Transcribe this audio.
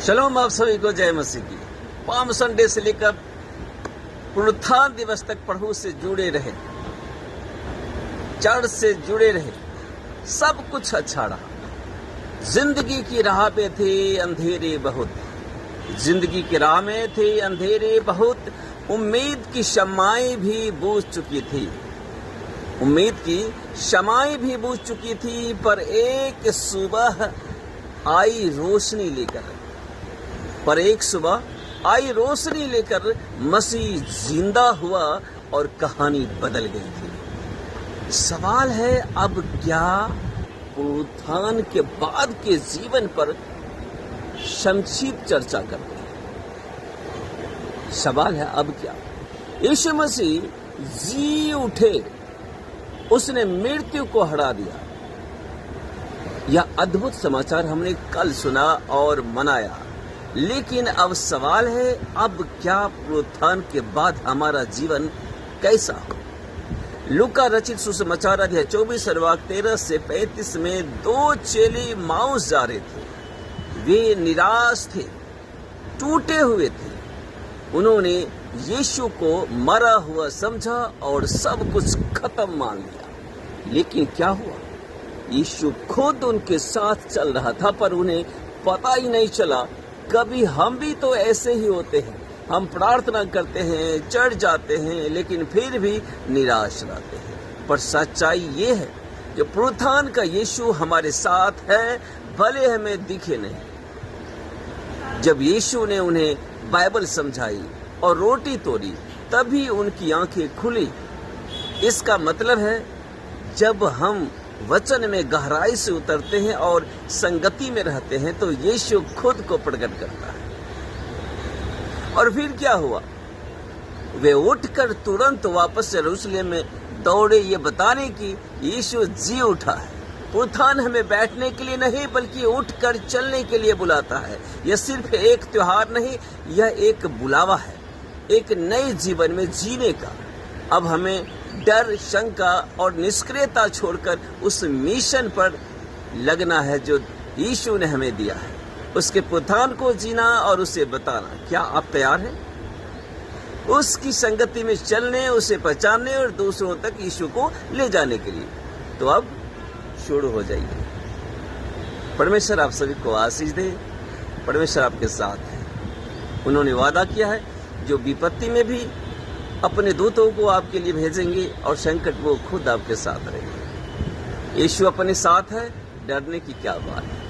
शलोम, आप सभी को जय मसीह की। पाम संडे से लेकर पुनरुत्थान दिवस तक प्रभु से जुड़े रहे, चर्च से जुड़े रहे, सब कुछ अच्छा रहा। जिंदगी की राह पे थे अंधेरे बहुत, जिंदगी की राह में थे अंधेरे बहुत। उम्मीद की शमाएं भी बुझ चुकी थी, उम्मीद की शमाएं भी बुझ चुकी थी। पर एक सुबह आई रोशनी लेकर, मसीह जिंदा हुआ और कहानी बदल गई थी। सवाल है, अब क्या पुनरुत्थान के बाद के जीवन पर संक्षिप्त चर्चा करते हैं। सवाल है, अब क्या? यीशु मसीह जी उठे, उसने मृत्यु को हरा दिया। यह अद्भुत समाचार हमने कल सुना और मनाया। लेकिन अब सवाल है, अब क्या पुनरुत्थान के बाद हमारा जीवन कैसा हो? लूका रचित सुसमाचार अध्याय 24 वाक्य 13 से 35 में दो चेले माउस जा रहे थे। वे निराश थे, टूटे हुए थे। उन्होंने यीशु को मरा हुआ समझा और सब कुछ खत्म मान लिया। लेकिन क्या हुआ? यीशु खुद उनके साथ चल रहा था, पर उन्हें पता ही नहीं चला। कभी हम भी तो ऐसे ही होते हैं, हम प्रार्थना करते हैं, चढ़ जाते हैं, लेकिन फिर भी निराश रहते हैं। पर सच्चाई ये है कि पुनरुत्थान का यीशु हमारे साथ है, भले हमें दिखे नहीं। जब यीशु ने उन्हें बाइबल समझाई और रोटी तोड़ी, तभी उनकी आंखें खुली। इसका मतलब है, जब हम वचन में गहराई से उतरते हैं और संगति में रहते हैं, तो यीशु खुद को प्रकट करता है। और फिर क्या हुआ? वे उठकर तुरंत वापस यरूशलेम में दौड़े, ये बताने की यीशु जी उठा है। पुनरुत्थान हमें बैठने के लिए नहीं, बल्कि उठकर चलने के लिए बुलाता है। यह सिर्फ एक त्योहार नहीं, यह एक बुलावा है, एक नए जीवन में जीने का। अब हमें डर, शंका और निष्क्रियता छोड़कर उस मिशन पर लगना है जो यीशु ने हमें दिया है, उसके पुनरुत्थान को जीना और उसे बताना। क्या आप तैयार हैं उसकी संगति में चलने, उसे पहचानने और दूसरों तक यीशु को ले जाने के लिए? तो अब शुरू हो जाइए। परमेश्वर आप सभी को आशीष दे। परमेश्वर आपके साथ है। उन्होंने वादा किया है, जो विपत्ति में भी अपने दूतों को आपके लिए भेजेंगे और संकट वो खुद आपके साथ रहेंगे। यीशु अपने साथ है, डरने की क्या बात है।